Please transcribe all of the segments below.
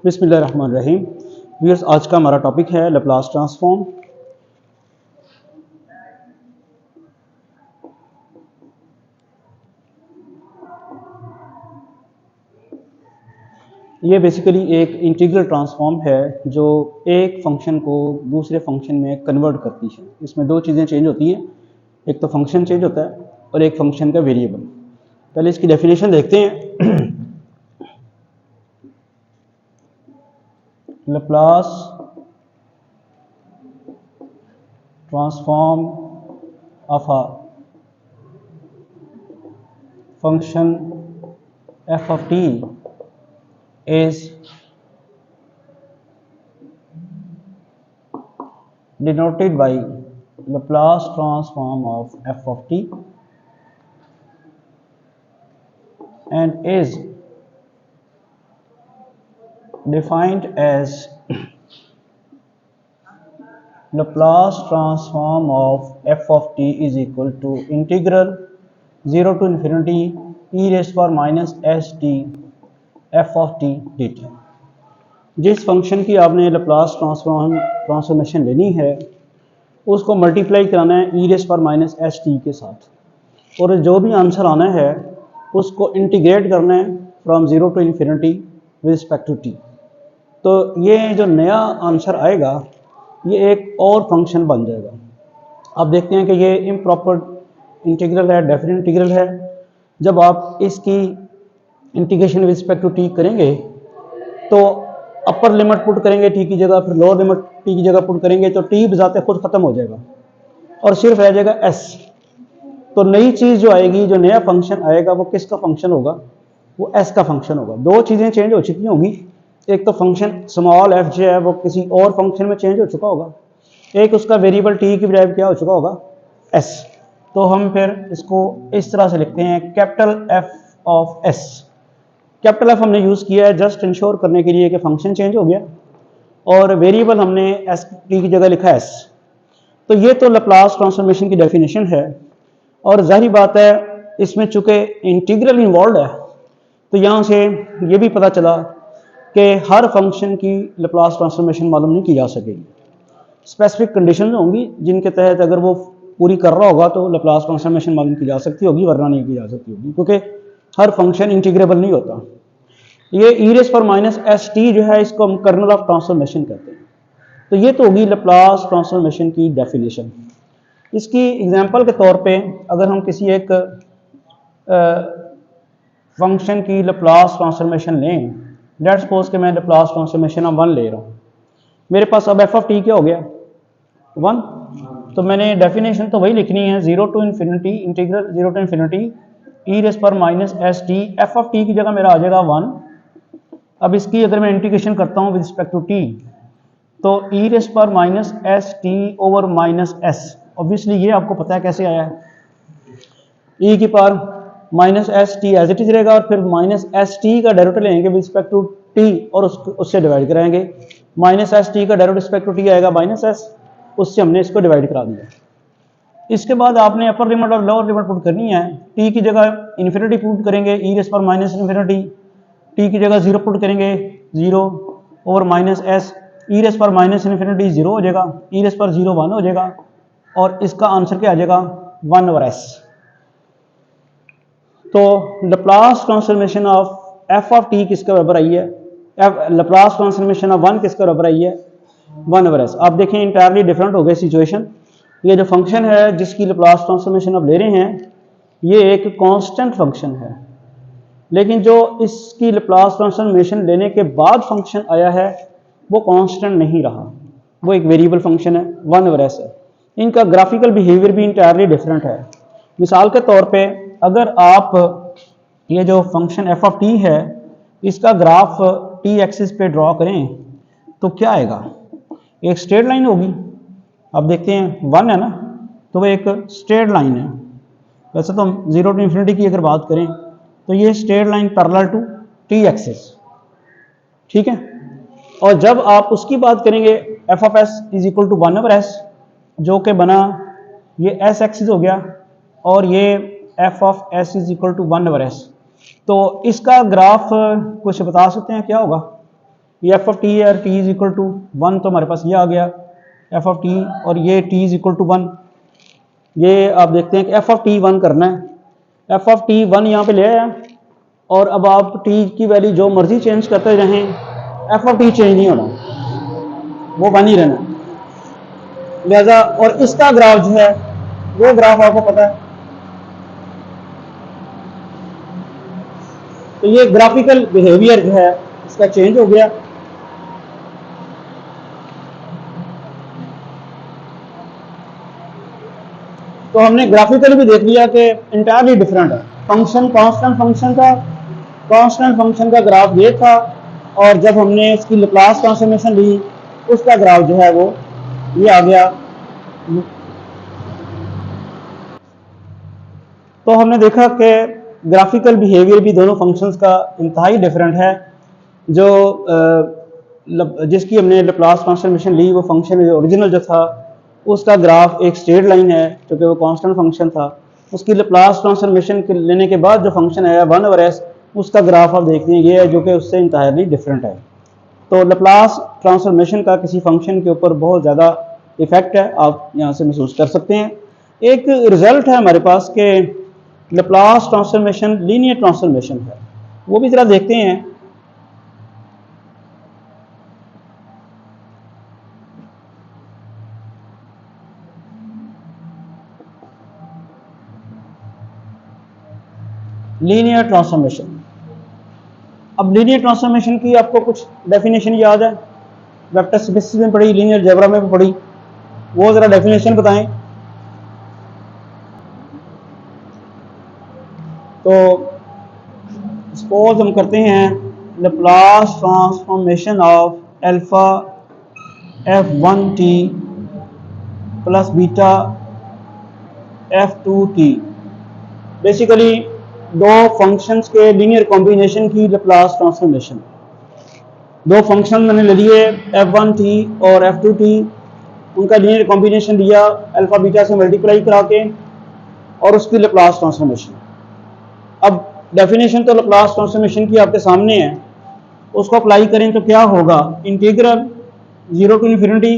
बिस्मिल्लाहिर्रहमानिर्रहीम। व्यूअर्स, आज का हमारा टॉपिक है लैप्लास ट्रांसफॉर्म। ये बेसिकली एक इंटीग्रल ट्रांसफॉर्म है जो एक फंक्शन को दूसरे फंक्शन में कन्वर्ट करती है। इसमें दो चीज़ें चेंज होती हैं, एक तो फंक्शन चेंज होता है और एक फंक्शन का वेरिएबल। पहले इसकी डेफिनेशन देखते हैं। Laplace transform of a function f of t is denoted by Laplace transform of f of t and is defined as Laplace transform of f of t is equal to integral 0 to infinity e raised to power minus st f of t dt। जिस function की आपने Laplace transformation लेनी है उसको multiply कराना है ई raise पर minus S T के साथ, और जो भी आंसर आना है उसको इंटीग्रेट करना है from zero to infinity with respect to T. तो ये जो नया आंसर आएगा ये एक और फंक्शन बन जाएगा। आप देखते हैं कि ये इम्प्रॉपर इंटीग्रल है, डेफिनेट इंटीग्रल है। जब आप इसकी integration with respect to T करेंगे तो अपर लिमिट पुट करेंगे टी की जगह, फिर लोअर लिमिट टी की जगह पुट करेंगे तो टी बजाते खुद खत्म हो जाएगा और सिर्फ रह जाएगा एस। तो नई चीज़ जो आएगी, जो नया फंक्शन आएगा वो किसका फंक्शन होगा? वो एस का फंक्शन होगा। दो चीज़ें चेंज हो चुकी होंगी, एक तो फंक्शन स्मॉल एफ जो है वो किसी और फंक्शन में चेंज हो चुका होगा, एक उसका वेरिएबल टी की बजाय क्या हो चुका होगा? एस। तो हम फिर इसको इस तरह से लिखते हैं, capital F of S. Capital F हमने यूज़ किया है जस्ट इंश्योर करने के लिए कि फंक्शन चेंज हो गया, और वेरिएबल हमने एस टी की जगह लिखा एस। तो ये तो लैप्लास ट्रांसफॉर्मेशन की डेफिनेशन है, और जाहिर बात है इसमें चूंकि इंटीग्रल इन्वॉल्व है तो यहाँ से ये भी पता चला कि हर फंक्शन की लैप्लास ट्रांसफॉर्मेशन मालूम नहीं की जा सकेगी। स्पेसिफिक कंडीशन होंगी जिनके तहत अगर वो पूरी कर रहा होगा तो लैप्लास ट्रांसफॉर्मेशन मालूम की जा सकती होगी, वरना नहीं की जा सकती होगी, क्योंकि हर फंक्शन इंटीग्रेबल नहीं होता। ये ई रेस पर माइनस एस टी जो है इसको हम कर्नल ऑफ ट्रांसफॉर्मेशन कहते हैं। तो ये तो होगी लैप्लास ट्रांसफॉर्मेशन की डेफिनेशन। इसकी एग्जांपल के तौर पे अगर हम किसी एक फंक्शन की लैप्लास ट्रांसफॉर्मेशन लें, लेट्स सपोज कि मैं लैप्लास ट्रांसफॉर्मेशन ऑफ वन ले रहा हूँ। मेरे पास अब एफ ऑफ टी क्या हो गया? वन। तो मैंने डेफिनेशन तो वही लिखनी है, zero to infinity integral zero to infinity e raise पर minus S t. F of t की जगह मेरा आ जाएगा वन। अब इसकी अगर मैं इंटीग्रेशन करता हूँ विद रिस्पेक्ट टू टी तो ई रेस पर minus S T over minus S. Obviously ये आपको पता है कैसे आया है, ई की power minus S T as it is रहेगा, और फिर माइनस एस टी का डेरिवेटिव लेंगे विद रिस्पेक्ट टू टी और उससे डिवाइड कराएंगे। माइनस एस टी का डेरिवेटिव रिस्पेक्ट टू टी आएगा माइनस एस, उससे हमने इसको डिवाइड करा दिया। इसके बाद आपने अपर लिमिट और लोअर लिमिट पुट करनी है। टी की जगह इन्फिनिटी पुट करेंगे, ई रेस पर माइनस इन्फिनिटी। टी की जगह जीरो पुट करेंगे, zero over minus s. E raise पर माइनस इन्फिनिटी जीरो हो जाएगा, ई रेस पर जीरो वन हो जाएगा, और इसका आंसर क्या आ जाएगा? One over S. तो Laplace transformation of f of t किसके बराबर आई है? लैप्लास ट्रांसफॉर्मेशन ऑफ वन किसके बराबर आई है? One over S. आप देखें इंटायरली डिफरेंट हो गई सिचुएशन। ये जो फंक्शन है जिसकी लैप्लास ट्रांसफॉर्मेशन आप ले रहे हैं ये एक कांस्टेंट फंक्शन है, लेकिन जो इसकी लैप्लास ट्रांसफॉर्मेशन लेने के बाद फंक्शन आया है वो कांस्टेंट नहीं रहा, वो एक वेरिएबल फंक्शन है, वन ओवर एस है। इनका ग्राफिकल बिहेवियर भी इंटायरली डिफरेंट है। मिसाल के तौर पे अगर आप ये जो फंक्शन एफ ऑफ टी है इसका ग्राफ टी एक्सिस पे ड्रॉ करें तो क्या आएगा? एक स्ट्रेट लाइन होगी। आप देखते हैं वन है ना, तो वो एक स्ट्रेट लाइन है। वैसे तो हम जीरो टू इन्फिनिटी की अगर बात करें तो ये straight line parallel to T axis, ठीक है। और जब आप उसकी बात करेंगे F of S is equal to one over S, जो कि बना ये एस एक्सिस हो गया, और ये F of S is equal to one over S. तो इसका ग्राफ कुछ बता सकते हैं क्या होगा? ये एफ ऑफ टी है, टी इज इक्वल टू 1, तो हमारे पास ये आ गया एफ ऑफ टी, और ये टी इज इक्वल टू 1। ये आप देखते हैं कि एफ ऑफ टी 1 करना है, एफ ऑफ टी 1 यहाँ पे ले आया, और अब आप टी की वैल्यू जो मर्जी चेंज करते रहें, एफ ऑफ टी चेंज नहीं होना, वो 1 ही रहना। लिहाजा और इसका ग्राफ जो है वो ग्राफ आपको पता है, तो ये ग्राफिकल बिहेवियर जो है इसका चेंज हो गया। तो हमने ग्राफिकली भी देख लिया कि इंटायरली डिफरेंट है। फंक्शन कांस्टेंट फंक्शन का ग्राफ ये था, और जब हमने इसकी लैप्लास ट्रांसफॉर्मेशन ली उसका ग्राफ जो है वो ये आ गया। तो हमने देखा कि ग्राफिकल बिहेवियर भी दोनों फंक्शंस का इंतहाई डिफरेंट है। जो जिसकी हमने लैप्लास ट्रांसफॉर्मेशन ली, वो फंक्शन ओरिजिनल जो था उसका ग्राफ एक स्ट्रेट लाइन है, क्योंकि वो कांस्टेंट फंक्शन था। उसकी लैप्लास ट्रांसफॉर्मेशन लेने के बाद जो फंक्शन आया 1/s, उसका ग्राफ आप देखते हैं ये है, जो कि उससे इंटायरली डिफरेंट है। तो लैप्लास ट्रांसफॉर्मेशन का किसी फंक्शन के ऊपर बहुत ज़्यादा इफेक्ट है, आप यहाँ से महसूस कर सकते हैं। एक रिजल्ट है हमारे पास कि लैप्लास ट्रांसफॉर्मेशन लीनियर ट्रांसफॉर्मेशन है, वो भी ज़रा देखते हैं। लीनियर ट्रांसफॉर्मेशन, अब लीनियर ट्रांसफॉर्मेशन की आपको कुछ डेफिनेशन याद है? वेक्टर स्पेस में पढ़ी, लीनियर अलजेब्रा में भी पढ़ी, वो ज़रा डेफिनेशन बताएं। तो सपोज हम करते हैं Laplace transformation of alpha f1t plus beta f2t। Basically दो फंक्शंस के लीनियर कॉम्बिनेशन की लैप्लास ट्रांसफॉर्मेशन। दो फंक्शन मैंने ले लिए f1t और f2t, उनका लीनियर कॉम्बिनेशन लिया अल्फा बीटा से मल्टीप्लाई करा के, और उसकी लैप्लास ट्रांसफॉर्मेशन। अब डेफिनेशन तो लैप्लास ट्रांसफॉर्मेशन की आपके सामने है, उसको अप्लाई करें तो क्या होगा? Integral 0 to infinity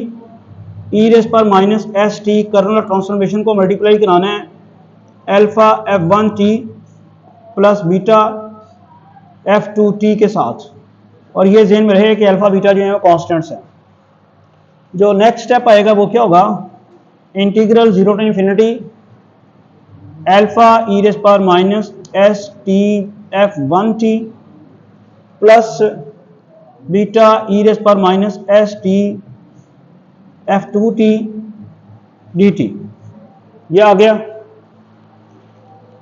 e raise पर minus S t, kernel transformation को मल्टीप्लाई कराना है alpha f1t plus beta f2t के साथ, और ये ज़हन में रहे कि अल्फा बीटा जो है वो कॉन्स्टेंट्स हैं। जो नेक्स्ट स्टेप आएगा वो क्या होगा? Integral 0 to infinity alpha e raise पर minus S t f1t plus beta e raise पर minus S t f2t dt। ये आ गया।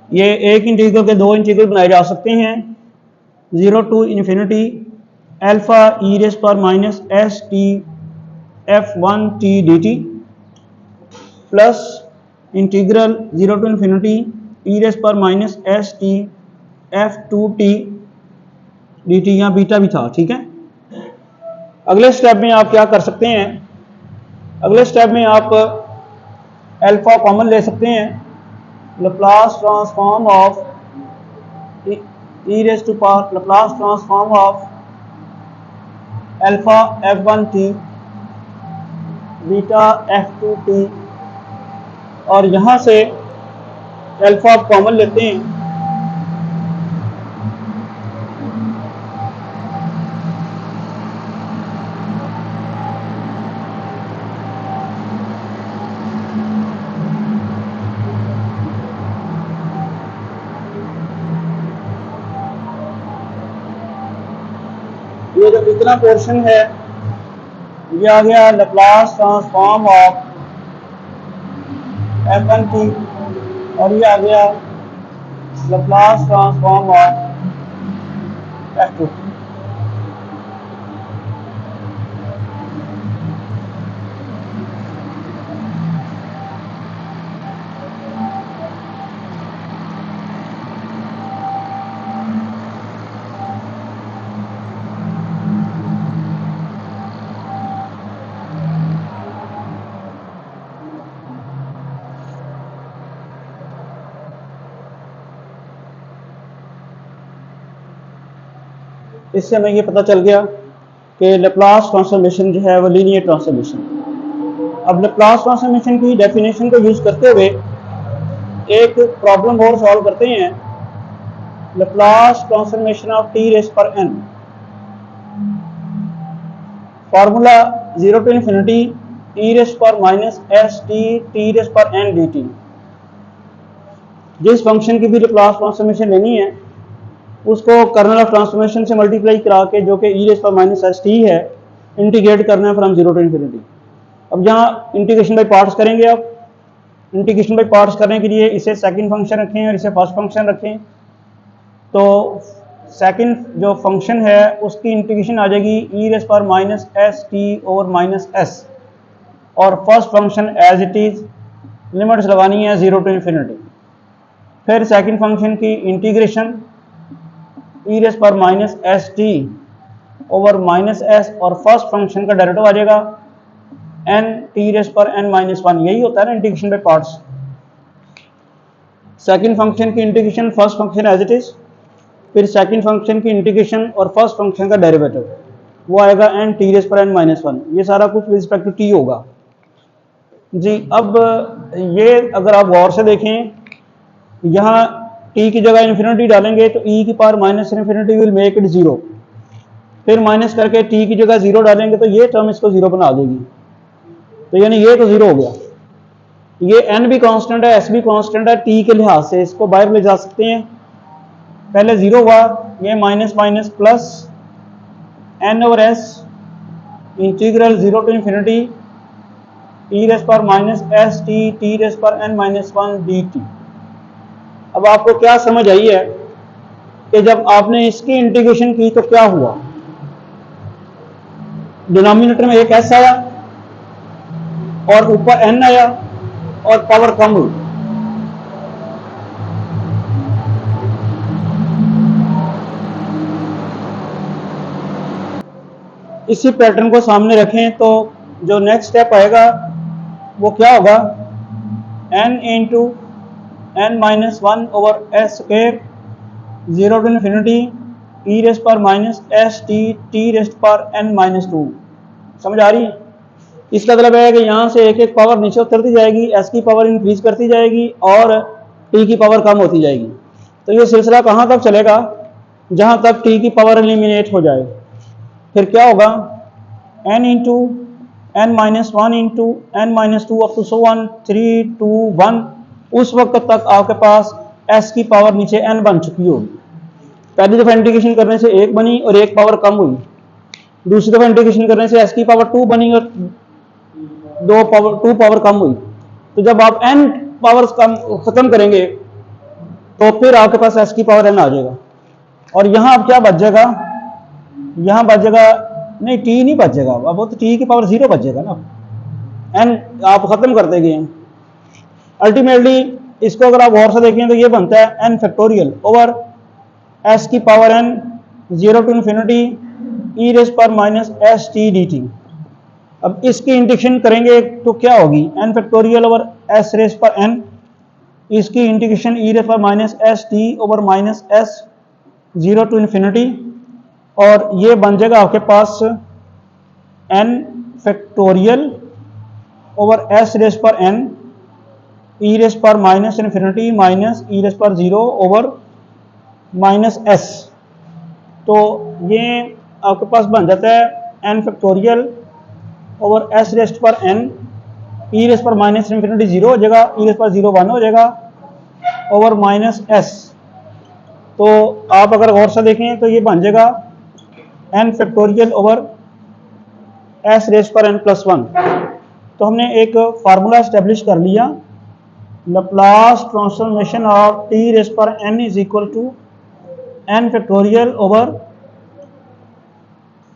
ये एक इंटीग्रल के दो इंटीग्रल बनाए जा सकते हैं, 0 to infinity alpha e raise पर minus S t f1t dt plus integral 0 to infinity e raise पर minus S t f2t dt। यहाँ बीटा भी था, ठीक है। अगले स्टेप में आप क्या कर सकते हैं? अगले स्टेप में आप अल्फा कॉमन ले सकते हैं, Laplace transform of E raise to power Laplace transform of alpha f1t beta f2t, और यहाँ से अल्फा आप कॉमन लेते हैं, ये जो इतना पोर्शन है ये आ गया लैप्लास ट्रांसफॉर्म ऑफ f1t, और ये आ गया लैप्लास ट्रांसफॉर्म ऑफ f2t। इससे हमें ये पता चल गया कि लेप्लास ट्रांसफॉर्मेशन जो है वो लीनियर ट्रांसफॉर्मेशन। अब लेप्लास ट्रांसफॉर्मेशन की डेफिनेशन को यूज करते हुए एक प्रॉब्लम और सॉल्व करते हैं। Laplace transformation of t raise पर n, formula 0 to infinity e rays पर माइनस एस टी रेज़ पर एन डी टी। जिस फंक्शन की भी लेप्लास ट्रांसफॉर्मेशन लेनी है उसको कर्नल ऑफ ट्रांसफॉर्मेशन से मल्टीप्लाई करा के, जो कि e रेज़ पर माइनस एस टी है, इंटीग्रेट करना है फ्रॉम 0 to infinity। अब यहाँ इंटीग्रेशन बाई पार्ट्स करेंगे। अब इंटीग्रेशन बाई पार्ट्स करने के लिए इसे सेकंड फंक्शन रखें और इसे फर्स्ट फंक्शन रखें। तो सेकंड जो फंक्शन है उसकी इंटीग्रेशन आ जाएगी e रेज़ पर minus S T over minus s, और first function as it is limits लगानी है 0 to infinity। फिर सेकंड फंक्शन की इंटीग्रेशन e रेज़ पर minus S T over minus s, और फर्स्ट फंक्शन का डेरिवेटिव आ जाएगा n टी रेज़ पर n माइनस 1। यही होता है ना integration by parts. Second function की integration, first function as it is, फिर सेकंड फंक्शन की इंटीग्रेशन और फर्स्ट फंक्शन का डेरिवेटिव, वो आएगा n टी रेज़ पर n माइनस 1। ये सारा कुछ विद रिस्पेक्ट टू t होगा जी। अब ये अगर आप गौर से देखें, यहाँ t की जगह इन्फिनिटी डालेंगे तो e की power minus infinity will make it 0, फिर माइनस करके t की जगह 0 डालेंगे तो ये टर्म इसको 0 बना देगी। तो यानी ये तो 0 हो गया। ये n भी कांस्टेंट है, s भी कांस्टेंट है, t के लिहाज से इसको बाहर ले जा सकते हैं। पहले 0 हुआ, ये minus minus plus n over s integral 0 to infinity e rays पर माइनस एस टी रेज़ पर n माइनस 1 डी टी। अब आपको क्या समझ आई है कि जब आपने इसकी इंटीग्रेशन की तो क्या हुआ? डिनोमिनेटर में एक s आया और ऊपर n आया और पावर कम हुई। इसी पैटर्न को सामने रखें तो जो नेक्स्ट स्टेप आएगा वो क्या होगा? n into n minus 1 over S square 0 to infinity e rays पर माइनस एस टी रेज़ पर n माइनस 2। समझ आ रही है? इसका मतलब है कि यहाँ से एक एक पावर नीचे उतरती जाएगी, s की पावर इंक्रीज करती जाएगी और t की पावर कम होती जाएगी। तो ये सिलसिला कहाँ तक चलेगा? जहाँ तक t की पावर एलिमिनेट हो जाए। फिर क्या होगा? n into n minus 1 into n minus 2 up to so 1 3 2 1। उस वक्त तक आपके पास s की पावर नीचे n बन चुकी होगी। पहली दफा इंटीग्रेशन करने से 1 बनी और 1 पावर कम हुई, दूसरी दफा इंटीग्रेशन करने से s की पावर 2 बनी और 2 पावर कम हुई। तो जब आप n पावर्स कम खत्म करेंगे तो फिर आपके पास s की पावर n आ जाएगा। और यहाँ अब क्या बच जाएगा? यहाँ बच जाएगा, नहीं t नहीं बचेगा, अब वो तो t की पावर 0 बचेगा ना। n आप खत्म करते गए। अल्टीमेटली इसको अगर आप गौर से देखें तो ये बनता है n फैक्टोरियल ओवर s की power n 0 to infinity e rays पर minus S t d T. अब इसकी इंटीग्रेशन करेंगे तो क्या होगी? n factorial over s raise पर n, इसकी इंटीग्रेशन e रेज़ पर minus S T over minus s 0 to infinity, और ये बन जाएगा आपके पास n factorial over s raise पर n e रेज़ पर minus infinity minus e rays पर 0 ओवर माइनस s। तो ये आपके पास बन जाता है n factorial over s raise पर n, e रेज़ पर माइनस इन्फिनिटी 0 हो जाएगा, e रेज़ पर 0 1 हो जाएगा ओवर माइनस s। तो आप अगर गौर से देखें तो ये बन जाएगा n factorial over s raise पर n प्लस 1। तो हमने एक फार्मूला एस्टेब्लिश कर लिया, Laplace transformation of t raise पर n is equal to n factorial over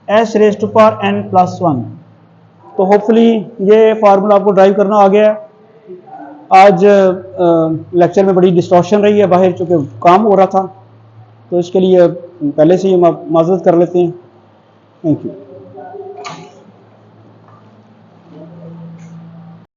s raise to power n plus 1। तो होपफुली ये फार्मूला आपको ड्राइव करना आ गया। आज लेक्चर में बड़ी डिस्टॉर्शन रही है बाहर, चूँकि काम हो रहा था, तो इसके लिए पहले से ही हम माजरत कर लेते हैं। Thank you.